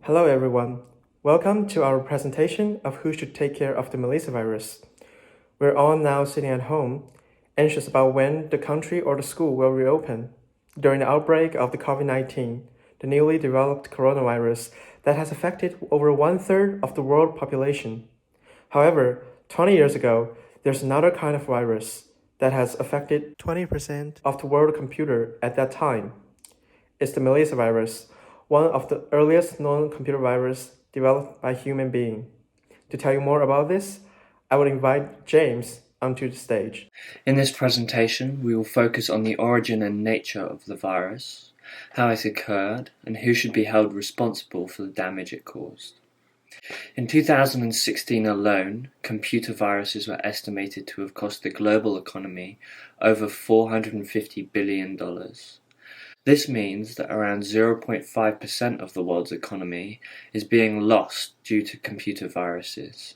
Hello everyone. Welcome to our presentation of who should take care of the Melissa virus. We're all now sitting at home, anxious about when the country or the school will reopen. During the outbreak of the COVID-19, the newly developed coronavirus that has affected over 1/3 of the world population. However, 20 years ago, there's another kind of virus that has affected 20% of the world computer at that time. It's the Melissa virus, one of the earliest known computer viruses developed by human being. To tell you more about this, I would invite James onto the stage. In this presentation, we will focus on the origin and nature of the virus, how it occurred, and who should be held responsible for the damage it caused. In 2016 alone, computer viruses were estimated to have cost the global economy over $450 billion. This means that around 0.5% of the world's economy is being lost due to computer viruses.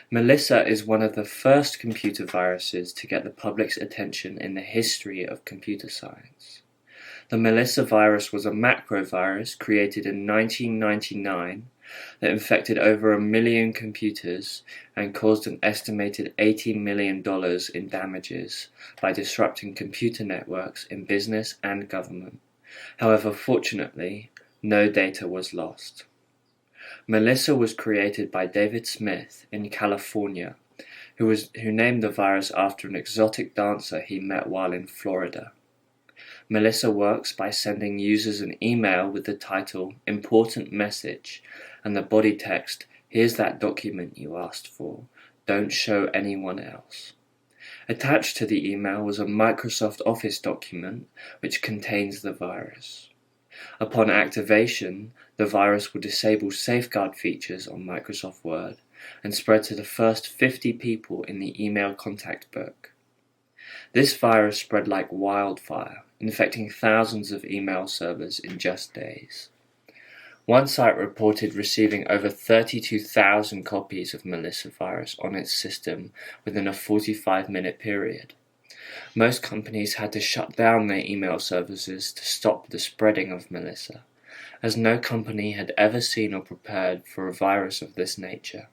Melissa is one of the first computer viruses to get the public's attention in the history of computer science. The Melissa virus was a macrovirus created in 1999 that infected over 1 million computers and caused an estimated $80 million in damages by disrupting computer networks in business and government. However, fortunately, no data was lost. Melissa was created by David Smith in California, who named the virus after an exotic dancer he met while in Florida. Melissa works by sending users an email with the title "Important Message" and the body text, "Here's that document you asked for. Don't show anyone else." Attached to the email was a Microsoft Office document which contains the virus. Upon activation, the virus will disable safeguard features on Microsoft Word and spread to the first 50 people in the email contact book. This virus spread like wildfire, infecting thousands of email servers in just days. One site reported receiving over 32,000 copies of Melissa virus on its system within a 45-minute period. Most companies had to shut down their email services to stop the spreading of Melissa, as no company had ever seen or prepared for a virus of this nature.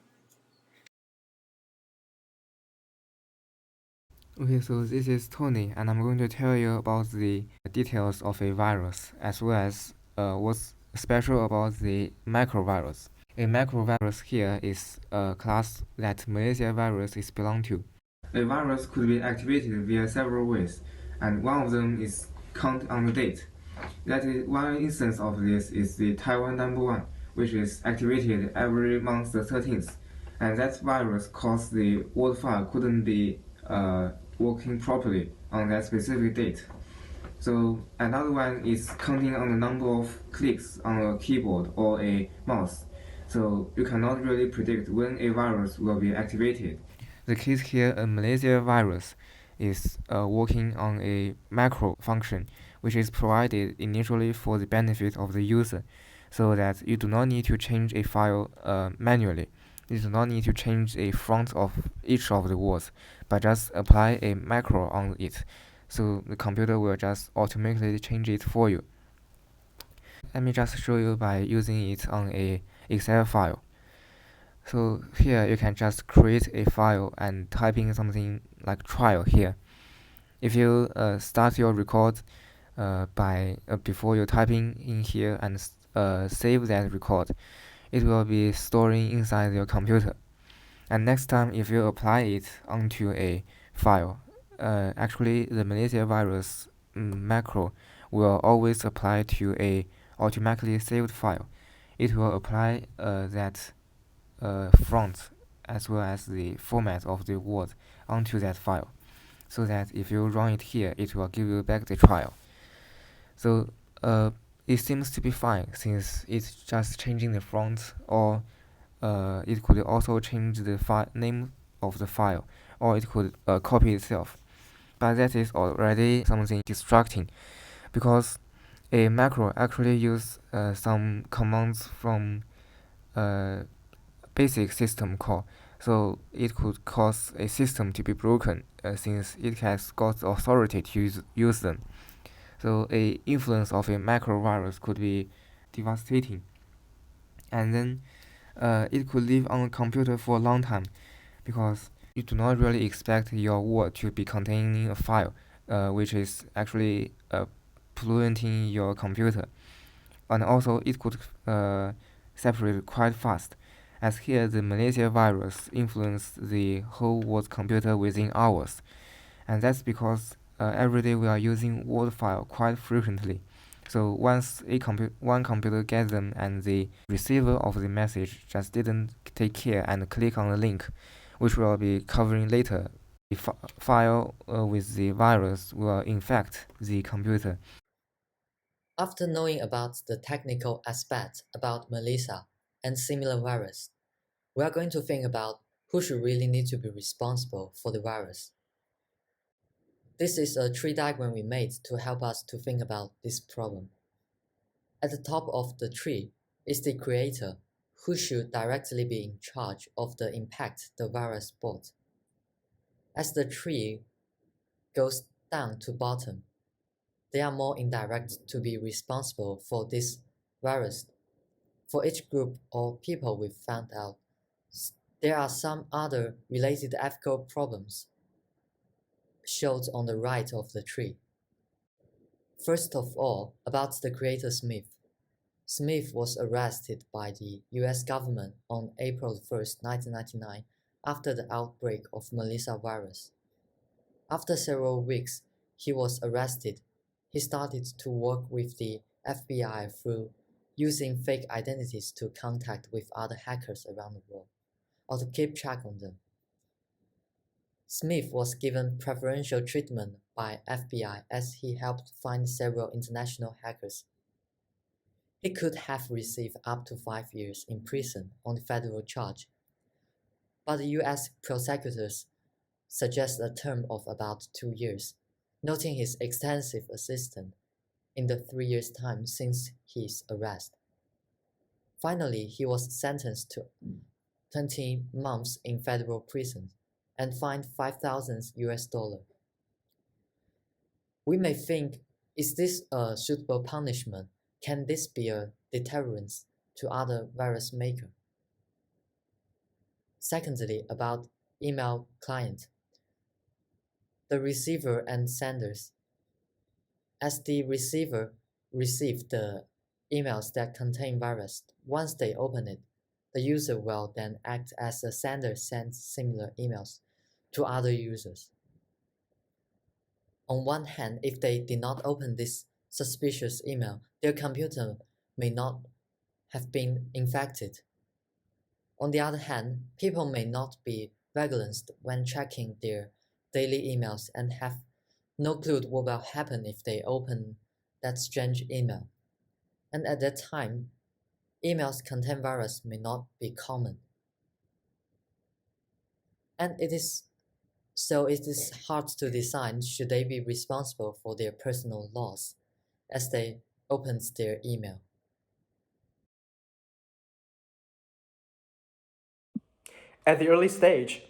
Okay, so this is Tony, and I'm going to tell you about the details of a virus, as well as what's special about the macrovirus. A macrovirus here is a class that Melissa virus is belong to. A virus could be activated via several ways, and one of them is count on the date. That is, one instance of this is the Taiwan #1, which is activated every month the 13th, and that virus caused the Word file couldn't be working properly on that specific date. So another one is counting on the number of clicks on a keyboard or a mouse. So you cannot really predict when a virus will be activated. The case here, a Malaysia virus is working on a macro function, which is provided initially for the benefit of the user, so that you do not need to change a file manually. You do not need to change the front of each of the words, but just apply a macro on it, so the computer will just automatically change it for you. Let me just show you by using it on a Excel file. So here you can just create a file and type in something like trial here. If you start your record before you typing in here and save that record, it will be storing inside your computer. And next time, if you apply it onto a file, actually the Malaysia virus macro will always apply to a automatically saved file. It will apply that font as well as the format of the word onto that file, so that if you run it here, it will give you back the trial. So it seems to be fine, since it's just changing the font, or it could also change the name of the file, or it could copy itself. But that is already something distracting, because a macro actually use some commands from basic system call, so it could cause a system to be broken since it has got authority to use them. So a influence of a macro virus could be devastating. and then it could live on a computer for a long time, because you do not really expect your word to be containing a file, which is actually polluting your computer. And also it could separate quite fast, as here the Malaysia virus influenced the whole world's computer within hours. And that's because every day we are using word file quite frequently. So once one computer gets them and the receiver of the message just didn't take care and click on the link, which we'll be covering later, the file with the virus will infect the computer. After knowing about the technical aspects about Melissa and similar virus, we are going to think about who should really need to be responsible for the virus. This is a tree diagram we made to help us to think about this problem. At the top of the tree is the creator, who should directly be in charge of the impact the virus brought. As the tree goes down to bottom, they are more indirect to be responsible for this virus. For each group or people we found out, there are some other related ethical problems shown on the right of the tree. First of all, about the creator Smith. Smith was arrested by the US government on April 1, 1999, after the outbreak of Melissa virus. After several weeks, he was arrested. He started to work with the FBI through using fake identities to contact with other hackers around the world, or to keep track on them. Smith was given preferential treatment by FBI as he helped find several international hackers. He could have received up to 5 years in prison on the federal charge, but the US prosecutors suggest a term of about 2 years, noting his extensive assistance in the 3 years' time since his arrest. Finally, he was sentenced to 20 months in federal prison and fined $5,000. We may think, is this a suitable punishment? Can this be a deterrent to other virus makers? Secondly, about email client, the receiver and senders. As the receiver receives the emails that contain virus, once they open it, the user will then act as a sender sends similar emails to other users. On one hand, if they did not open this suspicious email, their computer may not have been infected. On the other hand, people may not be vigilant when checking their daily emails and have no clue what will happen if they open that strange email. And at that time, emails contain virus may not be common. And it is hard to decide should they be responsible for their personal loss as they open their email. At the early stage,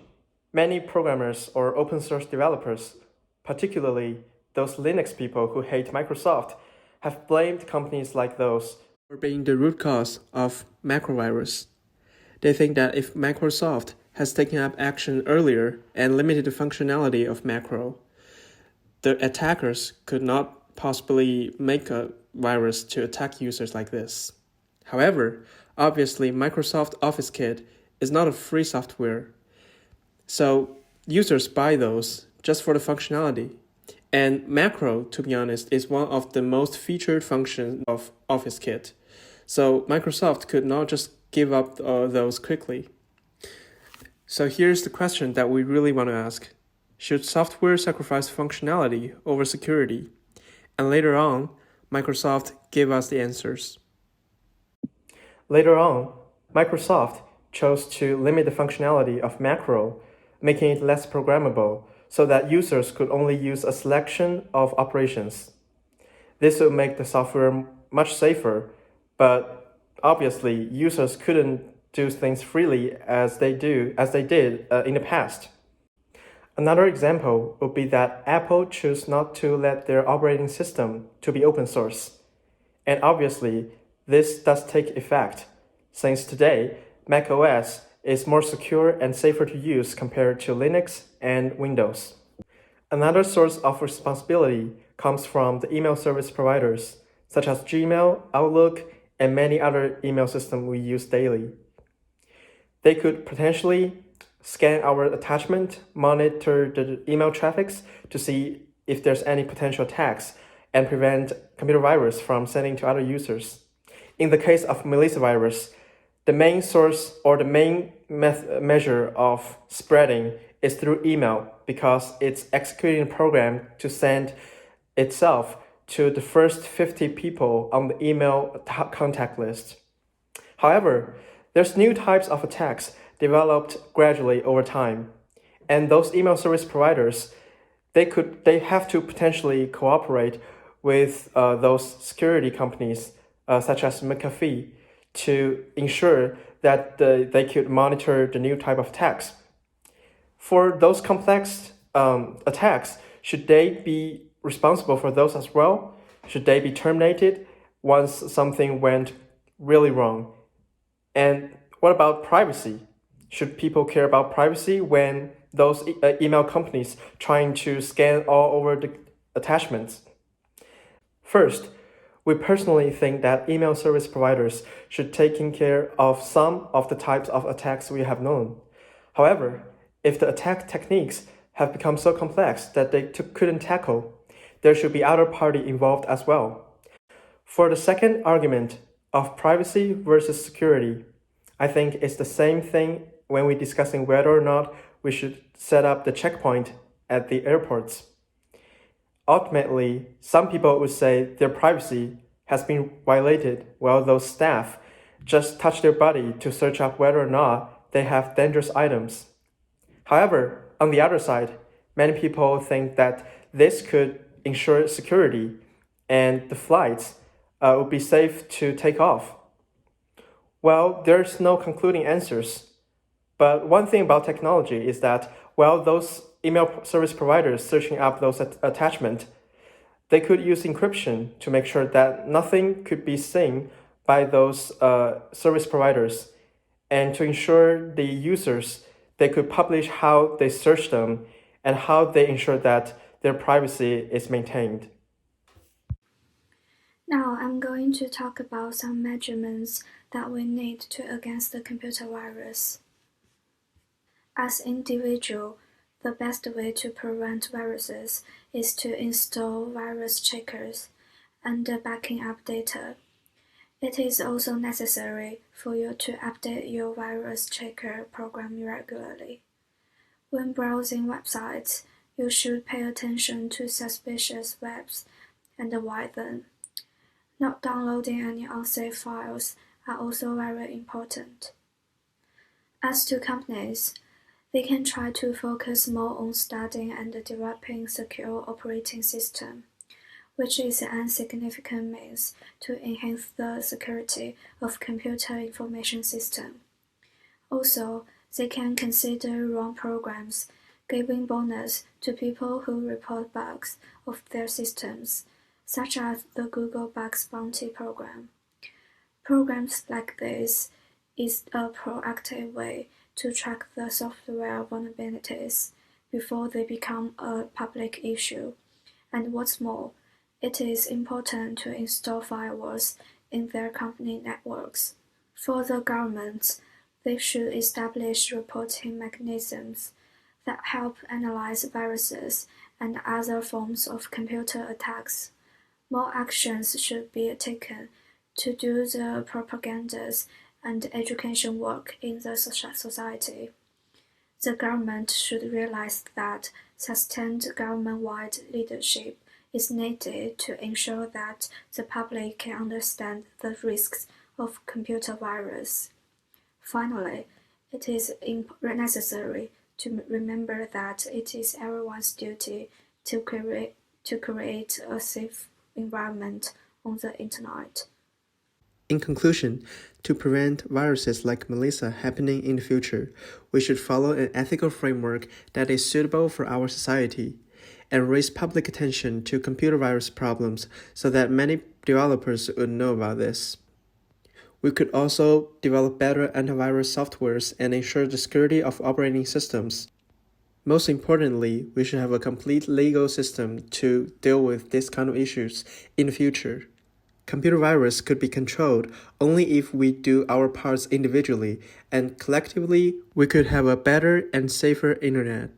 many programmers or open source developers, particularly those Linux people who hate Microsoft, have blamed companies like those for being the root cause of macrovirus. They think that if Microsoft has taken up action earlier and limited the functionality of macro, the attackers could not possibly make a virus to attack users like this. However, obviously Microsoft Office Kit is not a free software, so users buy those just for the functionality. And macro, to be honest, is one of the most featured functions of Office Kit. So Microsoft could not just give up those quickly. So here's the question that we really want to ask. Should software sacrifice functionality over security? And later on, Microsoft gave us the answers. Later on, Microsoft chose to limit the functionality of macro, making it less programmable so that users could only use a selection of operations. This would make the software much safer, but obviously users couldn't do things freely as they did in the past. Another example would be that Apple chose not to let their operating system to be open source. And obviously, this does take effect. since today, macOS is more secure and safer to use compared to Linux and Windows. Another source of responsibility comes from the email service providers, such as Gmail, Outlook, and many other email systems we use daily. They could potentially scan our attachment, monitor the email traffics to see if there's any potential attacks, and prevent computer virus from sending to other users. In the case of Melissa virus, the main source or the main measure of spreading is through email because it's executing a program to send itself to the first 50 people on the email contact list. However, there's new types of attacks developed gradually over time, and those email service providers they have to potentially cooperate with those security companies such as McAfee to ensure that they could monitor the new type of attacks. For those complex attacks, should they be responsible for those as well? Should they be terminated once something went really wrong? And what about privacy? Should people care about privacy when those email companies trying to scan all over the attachments? First, we personally think that email service providers should take care of some of the types of attacks we have known. However, if the attack techniques have become so complex that they couldn't tackle, there should be other party involved as well. For the second argument of privacy versus security, I think it's the same thing when we're discussing whether or not we should set up the checkpoint at the airports. Ultimately, some people would say their privacy has been violated while those staff just touch their body to search up whether or not they have dangerous items. However, on the other side, many people think that this could ensure security and the flights would be safe to take off. Well, there's no concluding answers. But one thing about technology is that while those email service providers searching up those attachments, they could use encryption to make sure that nothing could be seen by those service providers, and to ensure the users they could publish how they search them and how they ensure that their privacy is maintained. Now I'm going to talk about some measurements that we need to against the computer virus. As individual, the best way to prevent viruses is to install virus checkers and backing up data. It is also necessary for you to update your virus checker program regularly. When browsing websites, you should pay attention to suspicious webs and avoid them. Not downloading any unsafe files are also very important. As to companies, they can try to focus more on studying and developing secure operating system, which is an significant means to enhance the security of computer information system. Also, they can consider run programs, giving bonus to people who report bugs of their systems, such as the Google Bugs Bounty program. Programs like this is a proactive way to track the software vulnerabilities before they become a public issue. And what's more, it is important to install firewalls in their company networks. For the governments, they should establish reporting mechanisms that help analyze viruses and other forms of computer attacks. More actions should be taken to do the propagandas and education work in the society. The government should realize that sustained government-wide leadership is needed to ensure that the public can understand the risks of computer virus. Finally, it is necessary to remember that it is everyone's duty to create a safe environment on the internet. In conclusion, to prevent viruses like Melissa happening in the future, we should follow an ethical framework that is suitable for our society, and raise public attention to computer virus problems so that many developers would know about this. We could also develop better antivirus softwares and ensure the security of operating systems. Most importantly, we should have a complete legal system to deal with this kind of issues in the future. Computer virus could be controlled only if we do our parts individually, and collectively, we could have a better and safer internet.